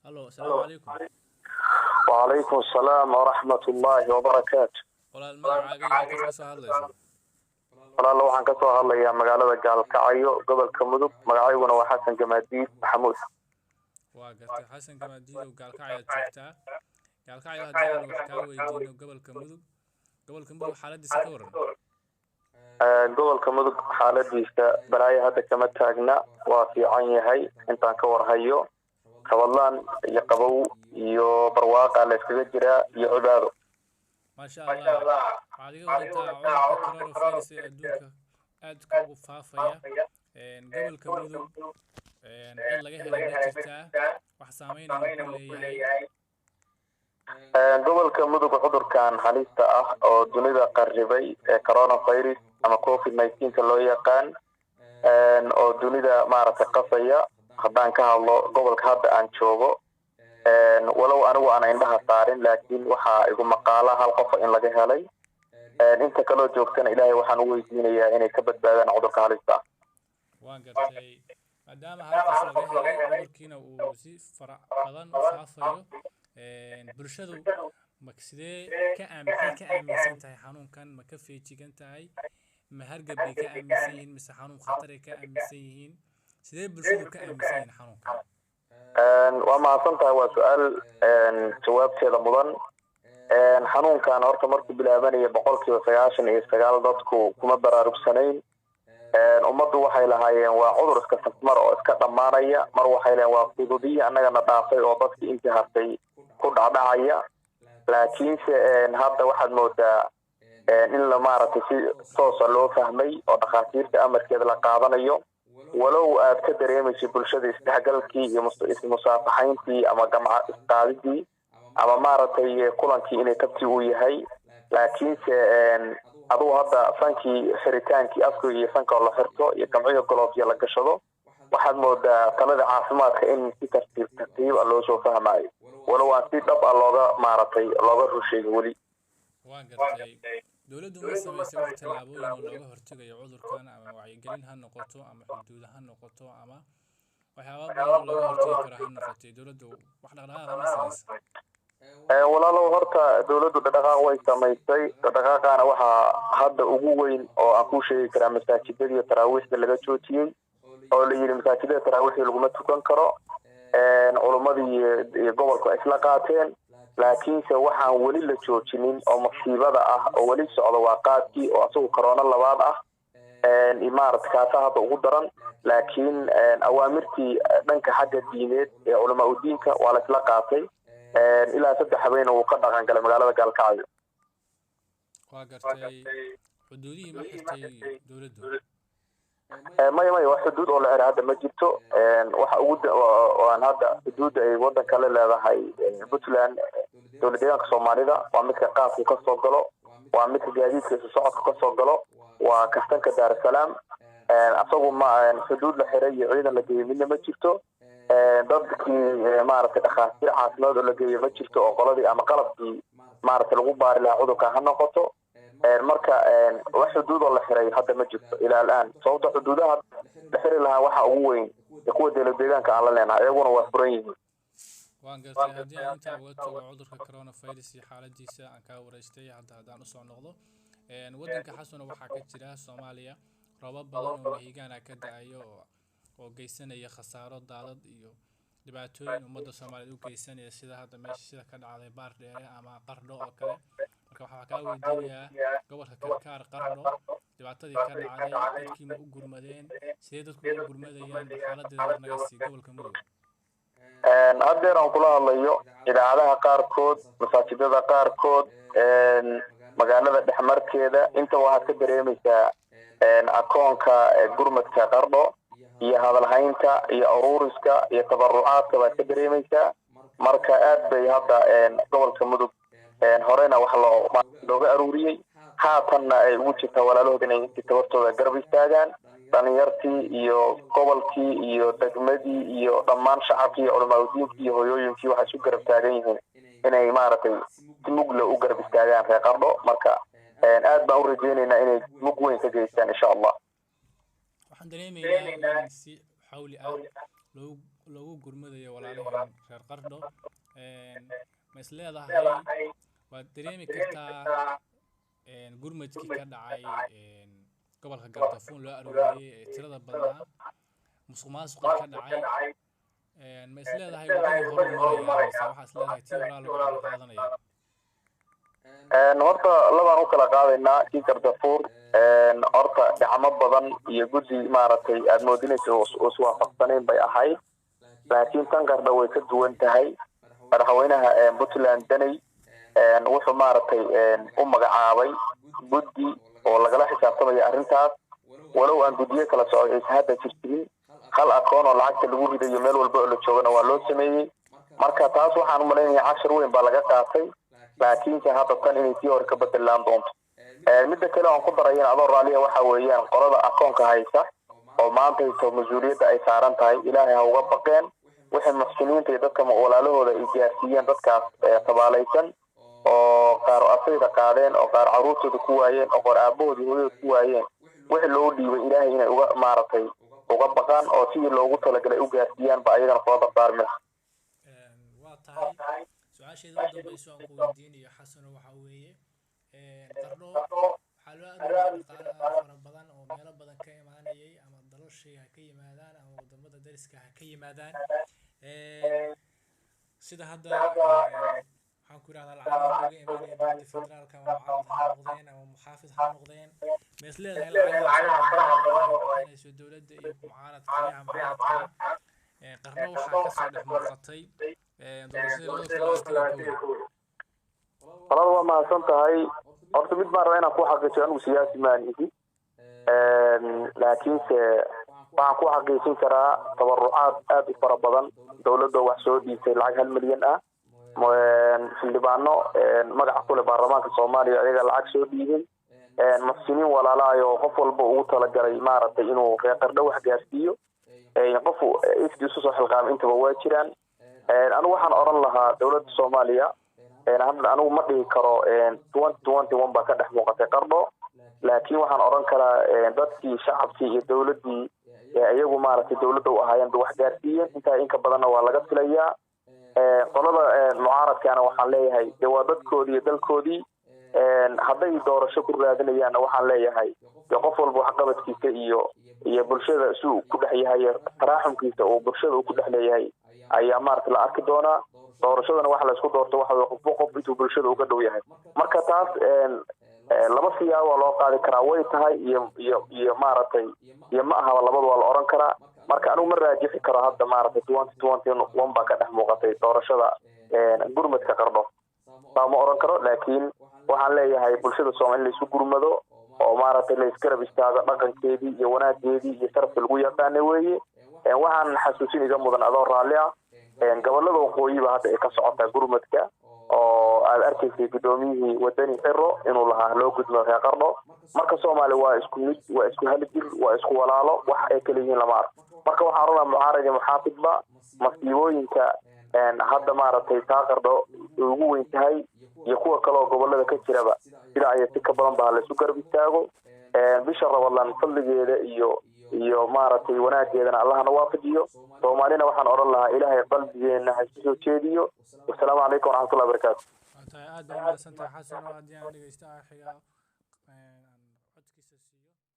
الو السلام عليكم. وعليكم السلام ورحمة الله وبركاته. ولا المقعد halkaad ka soo hadlayso. walaal waxaan ka soo hadlayaa magaalada Gaalkacyo gobolka Mudug magacayguna waa Xasan Gamaadiid Maxamuud. waa gartay Xasan Gamaadiid oo Gaalkacyo joogta. Gaalkacyo hadii aan wax ka weydiino gobolka Mudug xaaladiisa ka waran. gobolka Mudug xaaladiisa balaayo hadda kama taagna waa fiican yahay intaan ka warhayo tawadlaan iyo qabow iyo barwaaqa la iskaga jira iyo cibaado. ما شاء الله عادي ورنتا عمرك كرر فيرس أدوك أد كوب فافيا قبل كمدو عيد لقيه لجتة وحسامين كل هي gobolka Mudug cudur kan halista ah oo dunida qarribay coronavirus ama covid-19 loo yaqaan oo dunida maaragtay qasaya haddaan ka hadlo gobolka hadda aan joogo walow anigu aan indhaha saarin laakiin waxa igu maqaala hal qof in laga helay inta kale oo joogtana ilaahay waxaan u weydiinayaa inay ka badbaadaan cudurka halista ah. waan gartay maadaama halkaas laga helay cudurkiina uu si farac badan u faafayo bulshadu ma sidee ka aaminsan tahay xanuunkan ma ka feejigan tahay ma hargab bay ka aaminsan yihiin mise xanuun khatar ay ka aaminsan yihiin sidee bulshadu ka aaminsan yihiin xanuunkan waa mahadsantahay waa su'aal jawaabteeda mudan xanuunkan horta markuu bilaabanaya 99% dadku kuma baraarugsanayn ummaddu waxay lahaayeen waa cudur iska safmar oo iska dhamaanaya mar waxay leeyeen waa fududiye annagana dhaafay oo dadkii intii hartay ku dhacdhacaya laakiin hadda waxaad moodaa in la maaragtay si toos ah loo fahmay oo dhakhaatiirta amarkeeda la qaadanayo walow aad ka dareemayso bulshada isdhexgalkii iyo musaafaxayntii ama gamca isqaadidii ama maaragtay kulankii inay tabti u yahay laakiinse aduu hadda sankii xiritaankii afka iyo sanka la xirto iyo gamciga goloofya la gashado waxaad moodaa talada caafimaadka in si tartiib loo soo fahmaayo walow aan si dhab ah looga rusheeyo weli. waan gartay dawladdu ma samaysay wax tallaabooyin oo looga hortagayo cudurkan ama wacyigelin ha noqoto ama xuduud ha noqoto ama waxyaabo badan oo looga hortagi karo ha noqotay dawladdu wax dhaqdhaqaaq ma samaysay walaalow horta dawladdu dhaqdhaqaaq way samaysay dhaqdhaqaaqana waxa hadda ugu weyn oo aan ku sheegi karaa masaajidada taraawiixda laga joojiyay oo la yiri masaajidada taraawiixda laguma tukan karo culumadii iyo gobolka isla qaateen laakiinse waxaan weli la joojinin oo masiibada ah oo weli socdo waa qaadkii oo asagu corona labaad ah imaaraadkaas hadda ugu daran laakiin awaamirtii dhanka xagga diineed ee culamaa u diinka waa la isla qaatay ilaa 3 habeen uu ka dhaqan galay magaalada Gaalkacyo. waa gartay xuduudihii ma xirtay dawladdu may wax xuduud oo la xiro hadda ma jirto waxa ugu aan hadda xuduud ay wadanka la leedahay Puntland dawladda deegaanka Soomaalida waa midka qaafku ka soo galo waa midka gaadiidka socodka ka soo galo waa kastanka Dar es Salaam asagu ma xuduud la xiray iyo ciidan la geeyay midna ma jirto dadkii maaragtay dhakhaatiir caafimaad oo la geeyay ma jirto oo qoladii ama qalabkii maaragtay lagu baari lahaa cudurka ha noqoto marka wax xuduud oo la xiray hadda ma jirto ilaa al'aan sababta xuduudaha la xiri lahaa waxa ugu weyn kuwa dawladda deegaanka aan la leenahay iyaguna waa furan yihiin. waan gartay haddii aan intaa uga tago cudurka coronavirus iyo xaaladiisa aan ka wareystay haddaan u soo noqdo waddanka xasuna waxaa ka jira Soomaaliya roobab badan oo higaana ka da'ayo oo geysanaya khasaaro daadad iyo dhibaatooyin ummadda Soomaaliyeed u geysanaya sida hadda meesha ka dhacday baar dheere ama qardho oo kale marka waxaa ka weydiinayaa gobolka Karkaar qardho dhibaatadii ka dhacday dadkii ma u gurmadeen sidee dadku u gurmadayaan xaaladda naga sii gobolka Mudug haddeer aan kula hadlayo idaacadaha qaarkood masaajidada qaarkood magaalada dhexmarkeeda inta waxaad ka dareemaysaa akoonka gurmadka qardho iyo hadalhaynta iyo ururiska iyo tabarucaadka baad ka dareemaysaa marka aad bay hadda gobolka Mudug horena wax looga aruuriyay haatanna ay ugu jirtaa walaalahooda inay intii tabartooda garab istaagaan dhalinyartii iyo gobolkii iyo degmadii iyo dhammaan shacabkii iyo culamaa diinkii iyo hooyooyinkii waxay isu garab taagan yihiin inay maaragtay si mug leh u garab istaagaan reer qardho marka aad baan u rajaynaynaa inay mug weyn ka geystaan insha Allah. waxaan dareemayaa in si xawli ah loogu gurmadayo walaalaheen reer Qardho ma is leedahay waad dareemi kartaa gurmadkii ka dhacay gobolka Gardafuun loo arooriyay tirada badnaa musuqmaasuqa ka dhacay ma is leedahay wadadii hore maraya mise waxa is leedahay tii hore lagu qaadanaya horta labaan u kala qaadaynaa kii Gardafuur horta gacmo badan iyo guddi maaragtay aad moodinayso oo iswaafaqsaneen bay ahayd laakiin tan Qardho way ka duwan tahay madaxweynaha Puntland Daney wuxuu maaragtay u magacaabay guddi oo lagala xisaabtamayo arrintaas walow aan guddiyo kala socday hadda jirtiin hal akoon oo lacagta lagu ridayo meel walba oo la joogana waa loo sameeyay marka taas waxaan u maleynayaa 10 weyn baa laga qaatay laakiin hadda tan inay tii hore ka bedelaan doonto midda kale aan ku darayna adoo raaliya waxa weeyaan qolada akoonka haysa oo maanta ay mas'uuliyadda ay saaran tahay ilaahay ha uga baqeen wixii mas'uuliyiinta iyo dadka walaalahooda ay gaarsiiyeen dadkaas tabaalaysan oo qaar asayda qaadeen oo qaar caruurtooda ku waayeen oo qaar aabahoodii hooyada ku waayeen wixii loo dhiibay ilaahay inay uga maaragtay uga baqaan oo sidii loogu talagalay u gaarsiiyaan ba ayagana kula dardaarmeen waa tahay su-aasheeda ugu dambayso aan ku weydiinayo xasano waxa weeye Qardho waxaa loo arooriyay dhaqaale fara badan oo meelo badan ka imaanayay ama dalashii ha ka yimaadaan ama wadamada dariska ha ka yimaadaan sida hadda waxaan ku yiraahdaa lacagaha looga imaanaya dowladda federaalka ama mucaarad ha noqdeen ama muxaafid ha noqdeen ma is leedahay lacagaha inayso dowladda iyo mucaaradka iyo mucaaradka Qardho waxaa ka soo dhex muuqatay والله ما سنتهاي horta mid baan rabaa inaan ku xaqiijiyo anigu siyaasi ma ahi laakiin waxaan ku xaqiijin karaa tabarucaad aad u fara badan dawladda wax soo dhiisay lacag 1 milyan ah xildhibaano magaca kule baarlamaanka Soomaaliya ayaga lacag soo dhiibay mas'uuliyiin walaalaayo qof walba ugu talagalay maaragtay inuu Qardho wax gaarsiiyo qof isdiisu soo xilqaam intaba waa jiraan anigu waxaan oran lahaa dawladda Soomaaliya hadda anigu ma dhihi karo 2021 ba ka dhex muuqatay Qardho laakiin waxaan oran karaa dadkii shacabkii iyo dawladdii ayagu maaragtay dawladda u ahaayeen wax gaarsiiyeen inta in ka badanna waa laga filayaa qolada mucaaradkana waxaan leeyahay waa dadkoodii iyo dalkoodii hadday doorasho ku raadinayaan waxaan leeyahay qof walba wax qabadkiisa iyo bulshada suu ku dhex yahay taraxumkiisa oo bulshada uu ku dhex leeyahay ayaa maaragtay la arki doonaa doorashadana waxa la isku doorto waxa qof intuu bulshada uga dhow yahay marka taas laba siyaabo loo qaadi karaa way tahay iyo maaragtay iyo ma aha labada waa la oran karaa marka anigu ma raajixi karo hadda maaragtay 2021 ba ka dhex muuqatay doorashada gurmadka Qardho ma oran karo laakiin waxaan leeyahay bulshada Soomaaliyeed la isku gurmado oo maaragtay la iskarab istaago dhaqankeedii iyo wanaageedii iyo sharafka lagu yaqaanay weeye waxaan xasuusin iga mudan adoo raalli ah gobolada waqooyiba hadda ay ka socotaa gurmadka oo aad arkaysay gudoomiyihii wadani Xirro inuu lahaa loo gudmo reer Qardho marka Soomaaliya waa isku mid waa isku halid waa isku walaalo wax ay kala yihiin lama arko marka waxaan rabaa mucaarad iyo muxaafidba masiibooyinka hadda maaragtay Qardho ugu weyn tahay iyo kuwa kale oo gobolada ka jiraba sida ay si ka badan baa la isu garab istaago bisha Ramadaan fadligeeda iyo maaragtay wanaageedana Allahna waafajiyo Soomaalina waxaan oran lahaa Ilaahay qalbigeena ha soo jeediyo wassalaamu calaykum wa rahmatullahi wa barakaatuh aad baan u mahadsantahay xasan oo hadii aan dhageysto xiga